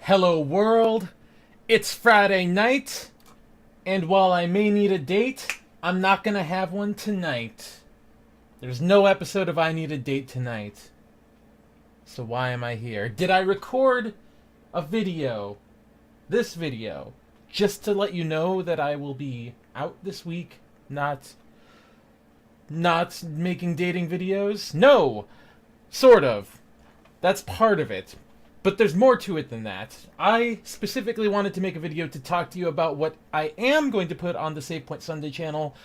Hello world, it's Friday night, and while I may need a date, I'm not gonna have one tonight. There's no episode of I Need a Date tonight. So why am I here? Did I record a video, this video, just to let you know that I will be out this week, not making dating videos? No! Sort of. That's part of it. But there's more to it than that. I specifically wanted to make a video to talk to you about what I am going to put on the Save Point Sunday channel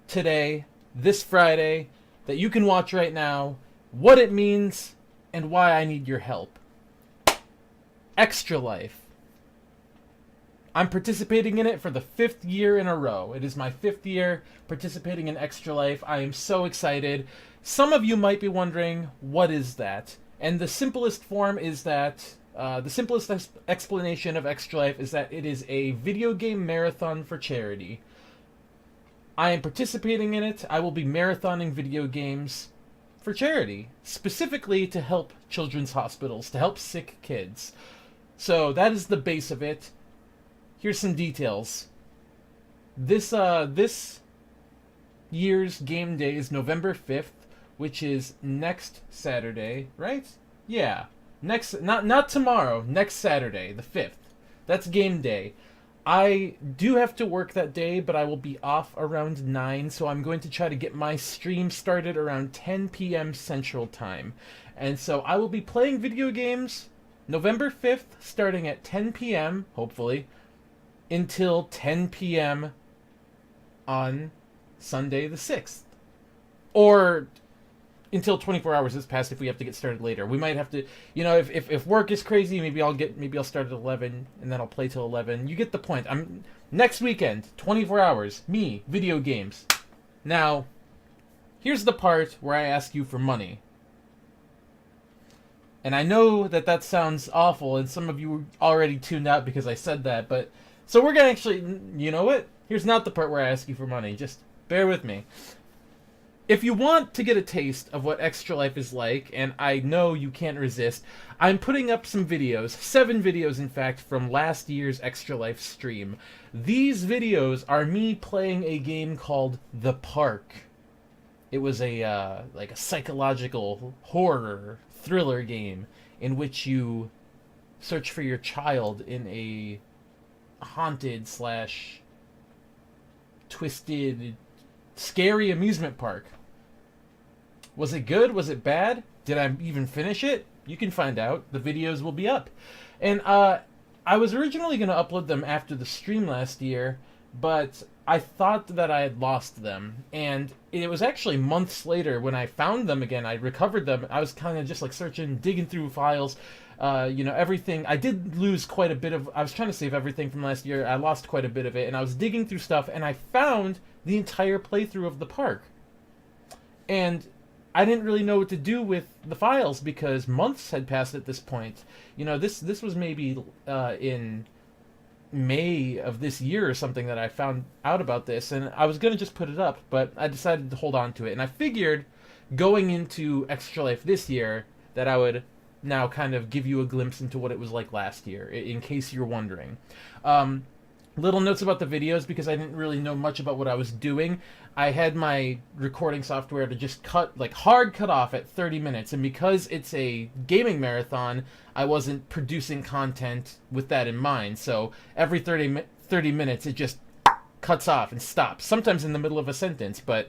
today, this Friday, that you can watch right now, what it means, and why I need your help. Extra Life. I'm participating in it for the 5th year in a row. It is my 5th year participating in Extra Life. I am so excited. Some of you might be wondering, what is that? And the simplest form is that, the simplest explanation of Extra Life is that it is a video game marathon for charity. I am participating in it. I will be marathoning video games for charity, specifically to help children's hospitals, to help sick kids. So that is the base of it. Here's some details. This year's game day is November 5th. Which is next Saturday, right? Yeah. Not tomorrow, next Saturday, the 5th. That's game day. I do have to work that day, but I will be off around 9, so I'm going to try to get my stream started around 10 p.m. Central Time. And so I will be playing video games November 5th, starting at 10 p.m., hopefully, until 10 p.m. on Sunday the 6th. Or until 24 hours has passed if we have to get started later. We might have to, if work is crazy, maybe I'll start at 11 and then I'll play till 11. You get the point. Next weekend, 24 hours, me, video games. Now, here's the part where I ask you for money. And I know that sounds awful and some of you already tuned out because I said that, but so we're going to actually, you know what? Here's not the part where I ask you for money. Just bear with me. If you want to get a taste of what Extra Life is like, and I know you can't resist, I'm putting up some videos, 7 videos in fact, from last year's Extra Life stream. These videos are me playing a game called The Park. It was a psychological horror thriller game in which you search for your child in a haunted / twisted, scary amusement park. Was it good? Was it bad? Did I even finish it? You can find out. The videos will be up. And I was originally going to upload them after the stream last year, but I thought that I had lost them. And it was actually months later when I found them again. I recovered them. I was kind of just like searching, digging through files. Everything. I did lose quite a bit of... I was trying to save everything from last year. I lost quite a bit of it. And I was digging through stuff, and I found the entire playthrough of The Park. And I didn't really know what to do with the files because months had passed at this point. This was maybe in May of this year or something that I found out about this, and I was going to just put it up, but I decided to hold on to it. And I figured going into Extra Life this year that I would now kind of give you a glimpse into what it was like last year, in case you're wondering. Little notes about the videos, because I didn't really know much about what I was doing. I had my recording software to just hard cut off at 30 minutes, and because it's a gaming marathon, I wasn't producing content with that in mind, so every 30 minutes it just cuts off and stops, sometimes in the middle of a sentence, but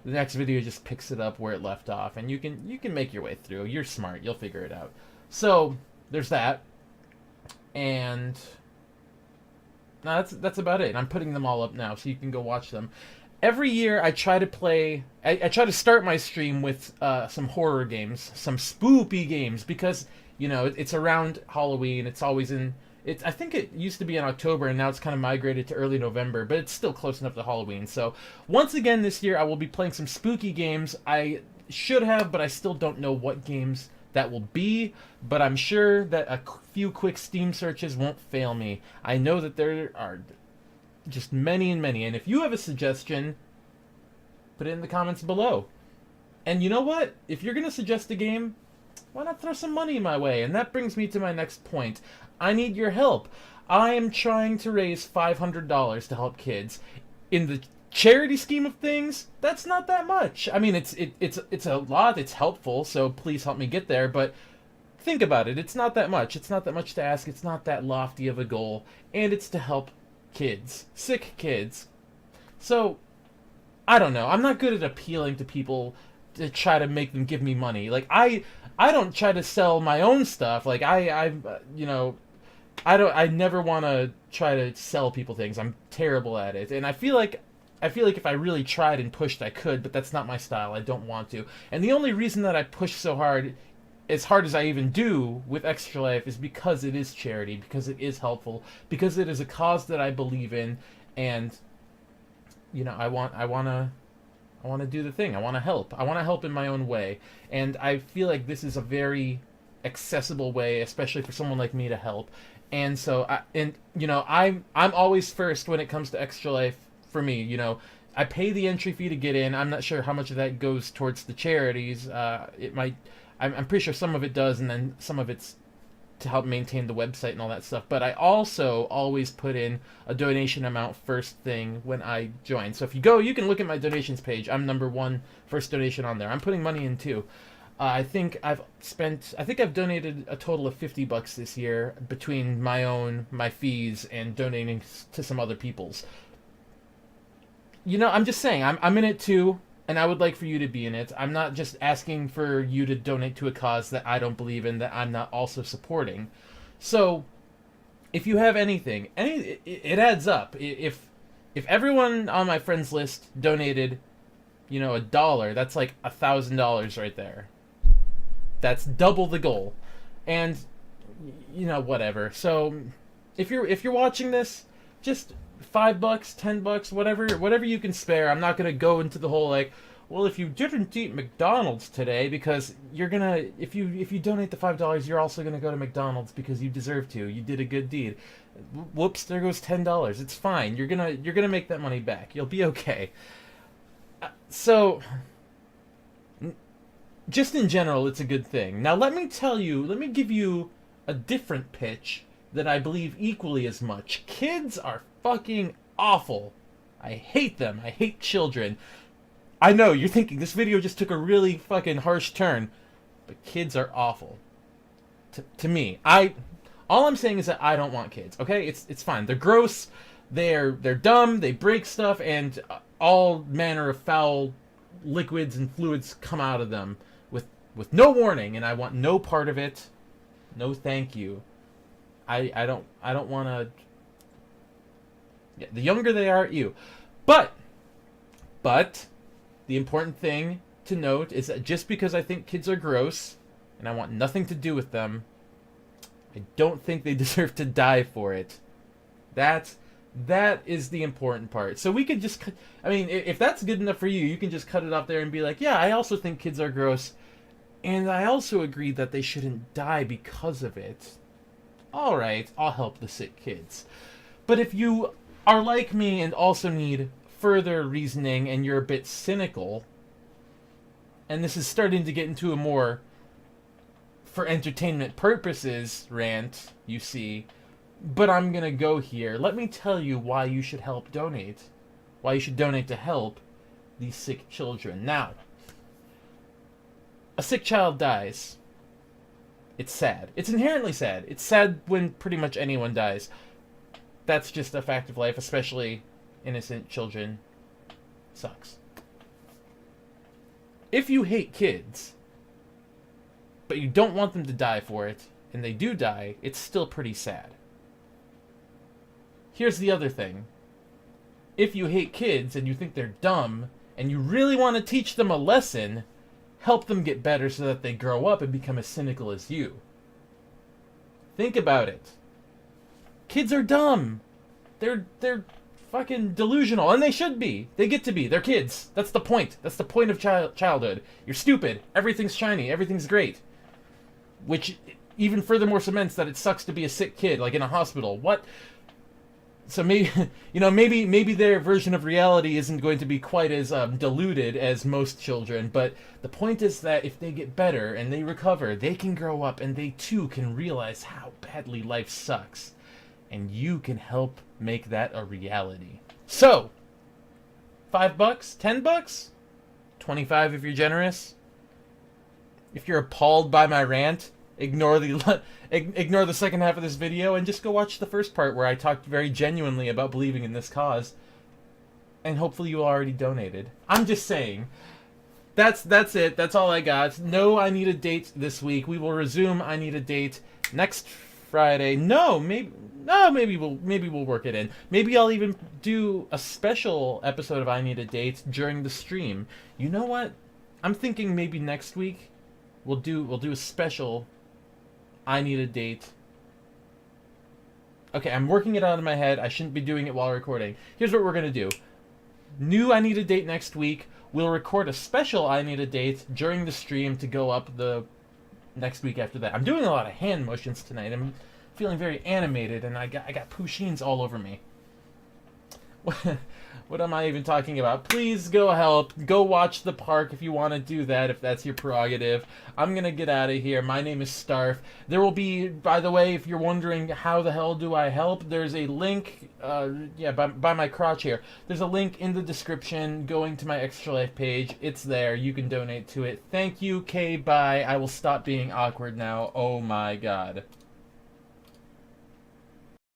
the next video just picks it up where it left off, and you can make your way through. You're smart, you'll figure it out. So, there's that, and... no, that's about it. I'm putting them all up now, so you can go watch them. Every year, I try to play... I try to start my stream with some horror games, some spoopy games, because, it's around Halloween. It's always in... I think it used to be in October, and now it's kind of migrated to early November, but it's still close enough to Halloween. So, once again this year, I will be playing some spooky games. I should have, but I still don't know what games that will be, but I'm sure that a few quick Steam searches won't fail me. I know that there are just many and many, and if you have a suggestion, put it in the comments below. And you know what? If you're going to suggest a game, why not throw some money my way? And that brings me to my next point. I need your help. I am trying to raise $500 to help kids. In the charity scheme of things, that's not that much. I mean, it's a lot. It's helpful, so please help me get there. But think about it. It's not that much. It's not that much to ask. It's not that lofty of a goal, and it's to help kids, sick kids. So I don't know. I'm not good at appealing to people to try to make them give me money. Like I don't try to sell my own stuff. Like I never want to try to sell people things. I'm terrible at it. And I feel like if I really tried and pushed I could, but that's not my style. I don't want to. And the only reason that I push so hard as I even do with Extra Life is because it is charity, because it is helpful, because it is a cause that I believe in, and I want to do the thing. I want to help. I want to help in my own way. And I feel like this is a very accessible way, especially for someone like me, to help. And so I'm always first when it comes to Extra Life for me. I pay the entry fee to get in. I'm not sure how much of that goes towards the charities. It might. I'm pretty sure some of it does, and then some of it's to help maintain the website and all that stuff. But I also always put in a donation amount first thing when I join. So if you go, you can look at my donations page. I'm number 1 first donation on there. I'm putting money in too. I think I've donated a total of $50 this year between my fees and donating to some other people's. I'm just saying, I'm in it too. And I would like for you to be in it. I'm not just asking for you to donate to a cause that I don't believe in, that I'm not also supporting. So, if you have anything, it adds up. If everyone on my friends list donated, $1, that's like $1,000 right there. That's double the goal, and whatever. So, if you're watching this, just $5, $10, whatever you can spare. I'm not gonna go into the whole well, if you didn't eat McDonald's today, because you're gonna, if you donate the $5, you're also gonna go to McDonald's because you deserve to. You did a good deed. Whoops, there goes $10. It's fine. You're gonna make that money back. You'll be okay. So, just in general, it's a good thing. Now let me give you a different pitch that I believe equally as much. Kids are fucking awful. I hate them. I hate children. I know, you're thinking this video just took a really fucking harsh turn, but kids are awful. To me. All I'm saying is that I don't want kids, okay? It's fine. They're gross, they're dumb, they break stuff, and all manner of foul liquids and fluids come out of them with no warning, and I want no part of it. No thank you. I don't want to. Yeah, the younger they are, but the important thing to note is that just because I think kids are gross and I want nothing to do with them, I don't think they deserve to die for it. That is the important part. So we could just, if that's good enough for you, you can just cut it off there and be like, yeah, I also think kids are gross, and I also agree that they shouldn't die because of it. All right, I'll help the sick kids. But if you are like me and also need further reasoning and you're a bit cynical, and this is starting to get into a more for entertainment purposes rant, you see, but I'm gonna go here. Let me tell you why you should donate to help these sick children. Now, a sick child dies. It's sad. It's inherently sad. It's sad when pretty much anyone dies. That's just a fact of life, especially innocent children. Sucks. If you hate kids, but you don't want them to die for it, and they do die, it's still pretty sad. Here's the other thing. If you hate kids and you think they're dumb, and you really want to teach them a lesson, help them get better so that they grow up and become as cynical as you. Think about it. Kids are dumb. They're fucking delusional, and they should be. They get to be. They're kids. That's the point. That's the point of childhood. You're stupid. Everything's shiny. Everything's great. Which even furthermore cements that it sucks to be a sick kid, like in a hospital. What? So maybe maybe their version of reality isn't going to be quite as diluted as most children, but the point is that if they get better and they recover, they can grow up and they too can realize how badly life sucks, and you can help make that a reality. So, $5, $10, 25 if you're generous. If you're appalled by my rant, ignore the second half of this video and just go watch the first part where I talked very genuinely about believing in this cause. And hopefully you already donated. I'm just saying. That's it. That's all I got. No, I need a date this week. We will resume I need a date next Friday. Maybe we'll work it in. Maybe I'll even do a special episode of I Need a Date during the stream. You know what? I'm thinking maybe next week we'll do a special I Need a Date. Okay, I'm working it out in my head. I shouldn't be doing it while recording. Here's what we're gonna do. New I Need a Date next week. We'll record a special I Need a Date during the stream to go up the next week after that. I'm doing a lot of hand motions tonight. I'm feeling very animated, and I got Pushins all over me. What am I even talking about? Please go help. Go watch the park if you want to do that, if that's your prerogative. I'm going to get out of here. My name is StarF. There will be, by the way, if you're wondering how the hell do I help, there's a link, by my crotch here. There's a link in the description going to my Extra Life page. It's there. You can donate to it. Thank you. Bye. I will stop being awkward now. Oh my god.